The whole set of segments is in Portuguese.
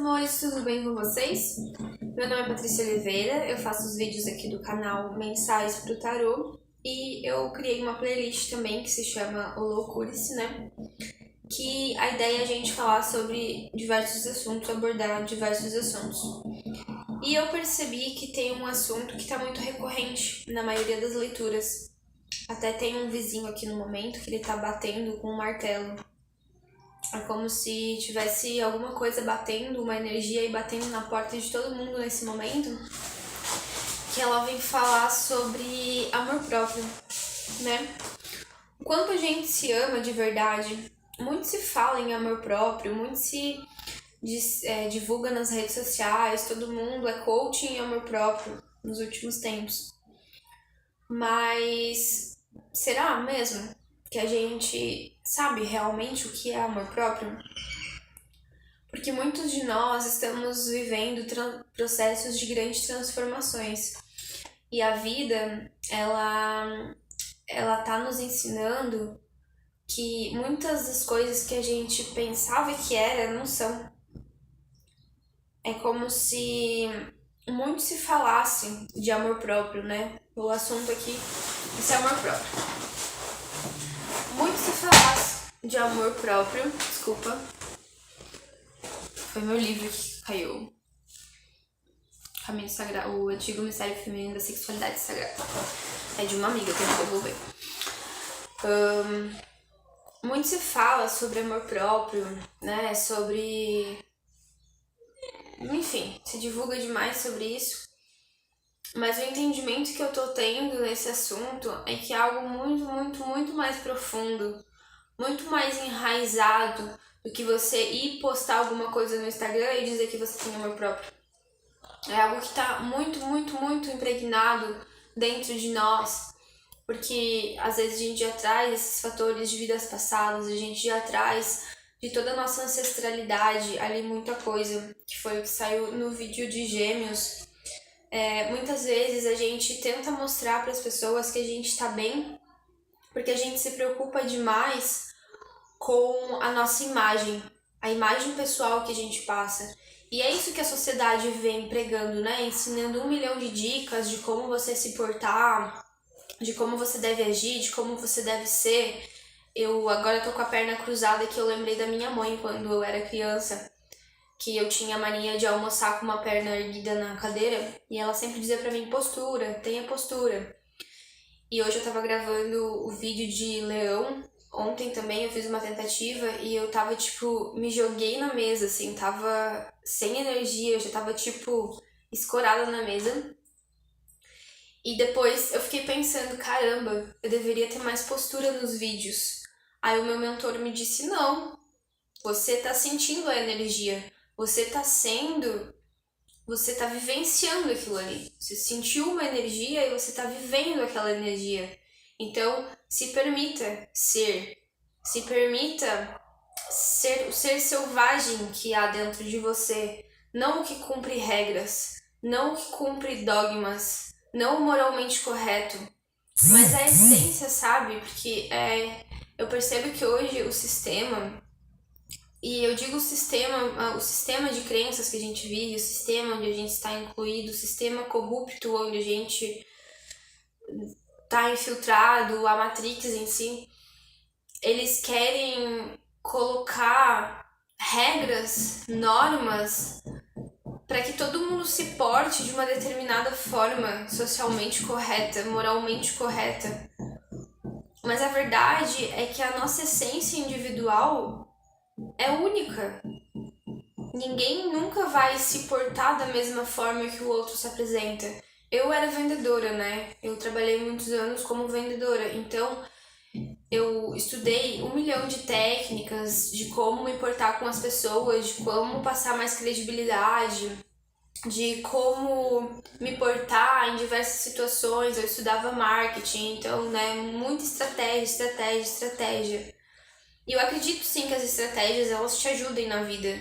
amores, tudo bem com vocês? Meu nome é Patrícia Oliveira, eu faço os vídeos aqui do canal mensais pro tarô e eu criei uma playlist também que se chama O Loucure-se, né? Que a ideia é a gente falar sobre diversos assuntos, abordar diversos assuntos. E eu percebi que tem um assunto que tá muito recorrente na maioria das leituras. Até tem um vizinho aqui no momento que ele tá batendo com um martelo. É como se tivesse alguma coisa batendo, uma energia e batendo na porta de todo mundo nesse momento, que ela vem falar sobre amor próprio, né? O quanto a gente se ama de verdade. Muito se fala em amor próprio, muito se divulga nas redes sociais, todo mundo é coaching em amor próprio nos últimos tempos. Mas será mesmo que a gente sabe realmente o que é amor próprio? Porque muitos de nós estamos vivendo processos de grandes transformações. E a vida, ela tá nos ensinando que muitas das coisas que a gente pensava que era, não são. É como se muito se falasse de amor próprio, né? O assunto aqui é amor próprio. Muito se falasse de amor próprio, desculpa. Foi meu livro que caiu. Caminho Sagrado, o Antigo Mistério Feminino da Sexualidade Sagrada. É de uma amiga, eu tenho que devolver. Muito se fala sobre amor próprio, né? Sobre... Enfim, se divulga demais sobre isso. Mas o entendimento que eu tô tendo nesse assunto é que é algo muito, muito, muito mais profundo, muito mais enraizado do que você ir postar alguma coisa no Instagram e dizer que você tem amor próprio. É algo que tá muito, muito, muito impregnado dentro de nós, porque às vezes a gente já traz esses fatores de vidas passadas, a gente já traz de toda a nossa ancestralidade ali muita coisa, que foi o que saiu no vídeo de Gêmeos. Muitas vezes a gente tenta mostrar para as pessoas que a gente tá bem, porque a gente se preocupa demais com a nossa imagem, a imagem pessoal que a gente passa. E é isso que a sociedade vem pregando, né? Ensinando 1 milhão de dicas de como você se portar, de como você deve agir, de como você deve ser. Eu agora tô com a perna cruzada que eu lembrei da minha mãe quando eu era criança, que eu tinha a mania de almoçar com uma perna erguida na cadeira, e ela sempre dizia pra mim, postura, tenha postura. E hoje eu tava gravando o vídeo de Leão. Ontem também eu fiz uma tentativa e eu tava, me joguei na mesa, assim, tava sem energia, eu já tava, escorada na mesa. E depois eu fiquei pensando, caramba, eu deveria ter mais postura nos vídeos. Aí o meu mentor me disse, não, você tá sentindo a energia, você tá vivenciando aquilo ali. Você sentiu uma energia e você tá vivendo aquela energia. Então, se permita ser o ser selvagem que há dentro de você, não o que cumpre regras, não o que cumpre dogmas, não o moralmente correto, mas a essência, sabe? Porque eu percebo que hoje o sistema, e eu digo o sistema de crenças que a gente vive, o sistema onde a gente está incluído, o sistema corrupto onde a gente tá infiltrado, a Matrix em si, eles querem colocar regras, normas, para que todo mundo se porte de uma determinada forma socialmente correta, moralmente correta. Mas a verdade é que a nossa essência individual é única. Ninguém nunca vai se portar da mesma forma que o outro se apresenta. Eu era vendedora, né? Eu trabalhei muitos anos como vendedora, então eu estudei 1 milhão de técnicas de como me portar com as pessoas, de como passar mais credibilidade, de como me portar em diversas situações. Eu estudava marketing, então, né, muita estratégia. E eu acredito sim que as estratégias, elas te ajudem na vida,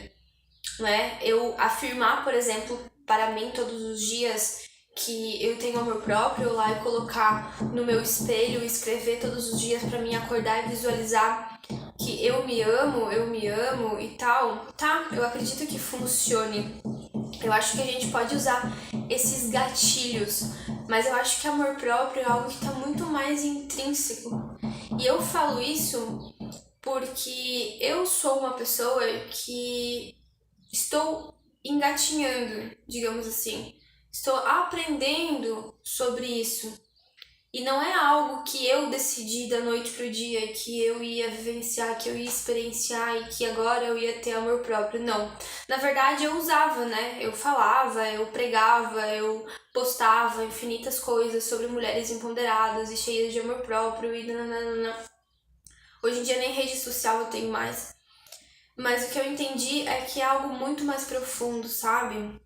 né? Eu afirmar, por exemplo, para mim todos os dias que eu tenho amor próprio, lá e colocar no meu espelho, escrever todos os dias para mim acordar e visualizar que eu me amo e tal, tá, eu acredito que funcione. Eu acho que a gente pode usar esses gatilhos, mas eu acho que amor próprio é algo que tá muito mais intrínseco. E eu falo isso porque eu sou uma pessoa que estou engatinhando, digamos assim. Estou aprendendo sobre isso. E não é algo que eu decidi da noite pro dia, que eu ia vivenciar, que eu ia experienciar e que agora eu ia ter amor próprio. Não. Na verdade, eu usava, né? Eu falava, eu pregava, eu postava infinitas coisas sobre mulheres empoderadas e cheias de amor próprio e nananana. Hoje em dia nem rede social eu tenho mais. Mas o que eu entendi é que é algo muito mais profundo, sabe?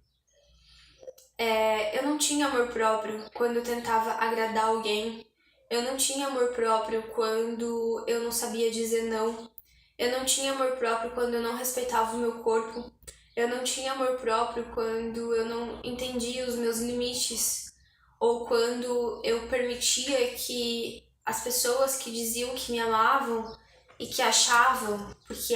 Eu não tinha amor próprio quando eu tentava agradar alguém. Eu não tinha amor próprio quando eu não sabia dizer não. Eu não tinha amor próprio quando eu não respeitava o meu corpo. Eu não tinha amor próprio quando eu não entendia os meus limites. Ou quando eu permitia que as pessoas que diziam que me amavam e que achavam, porque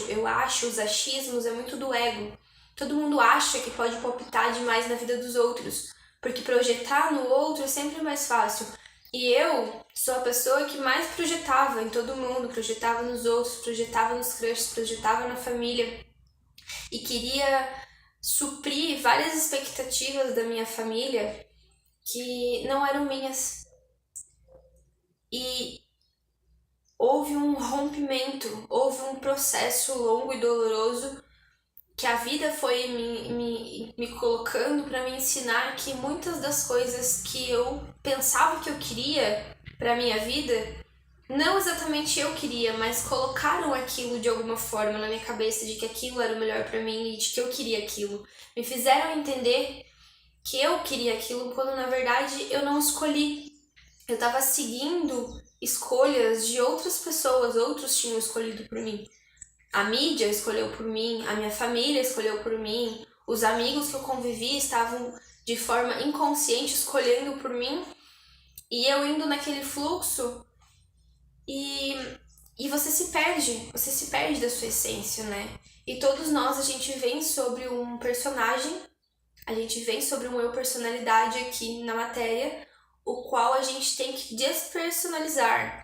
eu acho, os achismos é muito do ego. Todo mundo acha que pode palpitar demais na vida dos outros, porque projetar no outro é sempre mais fácil. E eu sou a pessoa que mais projetava em todo mundo, projetava nos outros, projetava nos crushes, projetava na família e queria suprir várias expectativas da minha família que não eram minhas. E houve um rompimento, houve um processo longo e doloroso que a vida foi me colocando para me ensinar que muitas das coisas que eu pensava que eu queria para minha vida, não exatamente eu queria, mas colocaram aquilo de alguma forma na minha cabeça de que aquilo era o melhor para mim e de que eu queria aquilo. Me fizeram entender que eu queria aquilo quando na verdade eu não escolhi. Eu estava seguindo escolhas de outras pessoas, outros tinham escolhido por mim. A mídia escolheu por mim, a minha família escolheu por mim, os amigos que eu convivi estavam de forma inconsciente escolhendo por mim e eu indo naquele fluxo e você se perde da sua essência, né? E todos nós, a gente vem sobre um personagem, a gente vem sobre um eu personalidade aqui na matéria, o qual a gente tem que despersonalizar.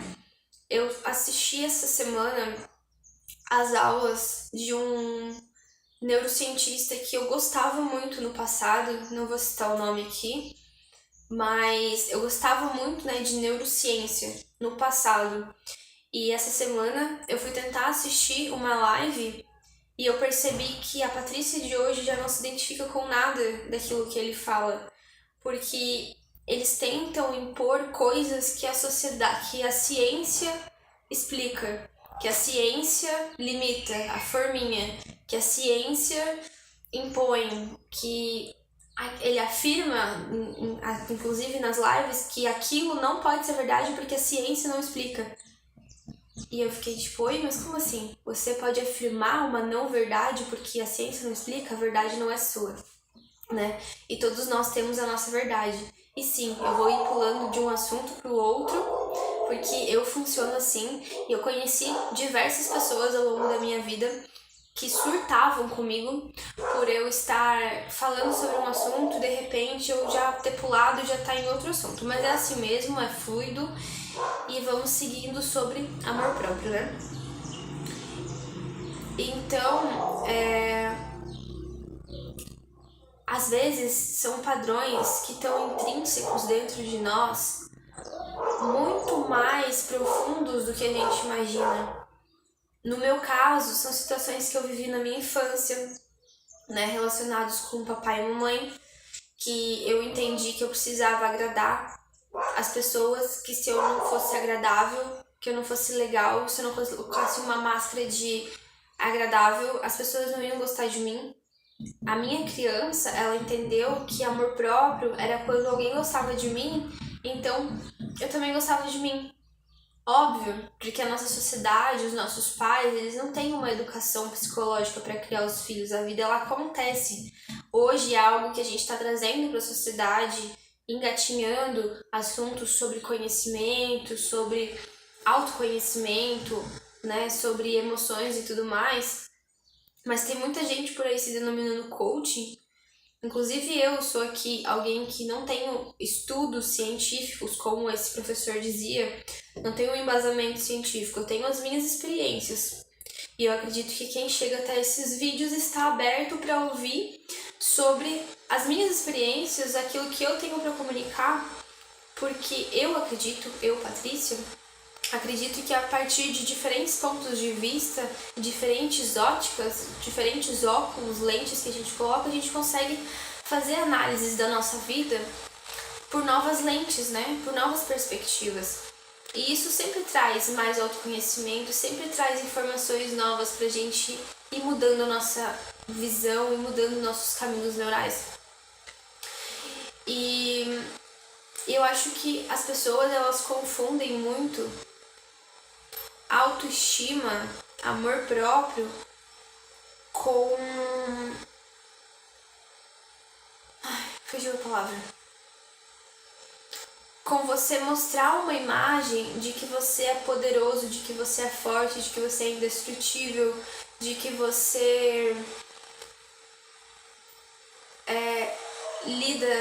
Eu assisti essa semana as aulas de um neurocientista que eu gostava muito no passado, não vou citar o nome aqui, mas eu gostava muito, né, de neurociência no passado. E essa semana eu fui tentar assistir uma live e eu percebi que a Patrícia de hoje já não se identifica com nada daquilo que ele fala, porque eles tentam impor coisas que a sociedade, que a ciência explica, que a ciência limita, a forminha, que a ciência impõe, que ele afirma, inclusive nas lives, que aquilo não pode ser verdade porque a ciência não explica. E eu fiquei tipo, oi, mas como assim? Você pode afirmar uma não verdade porque a ciência não explica? A verdade não é sua, né? E todos nós temos a nossa verdade. E sim, eu vou ir pulando de um assunto pro outro, porque eu funciono assim. E eu conheci diversas pessoas ao longo da minha vida que surtavam comigo por eu estar falando sobre um assunto e de repente eu já ter pulado e já tá em outro assunto. Mas é assim mesmo, é fluido e vamos seguindo sobre amor próprio, né? Então, às vezes são padrões que estão intrínsecos dentro de nós, muito mais profundos do que a gente imagina. No meu caso, são situações que eu vivi na minha infância, né, relacionados com papai e mamãe, que eu entendi que eu precisava agradar as pessoas, que se eu não fosse agradável, que eu não fosse legal, se eu não colocasse uma máscara de agradável, as pessoas não iam gostar de mim. A minha criança, ela entendeu que amor próprio era quando alguém gostava de mim, então eu também gostava de mim. Óbvio, porque a nossa sociedade, os nossos pais, eles não têm uma educação psicológica para criar os filhos. A vida, ela acontece. Hoje é algo que a gente está trazendo para a sociedade, engatinhando assuntos sobre conhecimento, sobre autoconhecimento, né, sobre emoções e tudo mais, mas tem muita gente por aí se denominando coaching. Inclusive eu sou aqui alguém que não tenho estudos científicos, como esse professor dizia, não tenho um embasamento científico, eu tenho as minhas experiências. E eu acredito que quem chega até esses vídeos está aberto para ouvir sobre as minhas experiências, aquilo que eu tenho para comunicar, porque eu acredito, eu, Patrícia, acredito que a partir de diferentes pontos de vista, diferentes óticas, diferentes óculos, lentes que a gente coloca, a gente consegue fazer análises da nossa vida por novas lentes, né? Por novas perspectivas. E isso sempre traz mais autoconhecimento, sempre traz informações novas pra gente ir mudando a nossa visão e mudando nossos caminhos neurais. E eu acho que as pessoas, elas confundem muito autoestima, amor próprio com... fugiu a palavra. Com você mostrar uma imagem de que você é poderoso, de que você é forte, de que você é indestrutível, de que você lida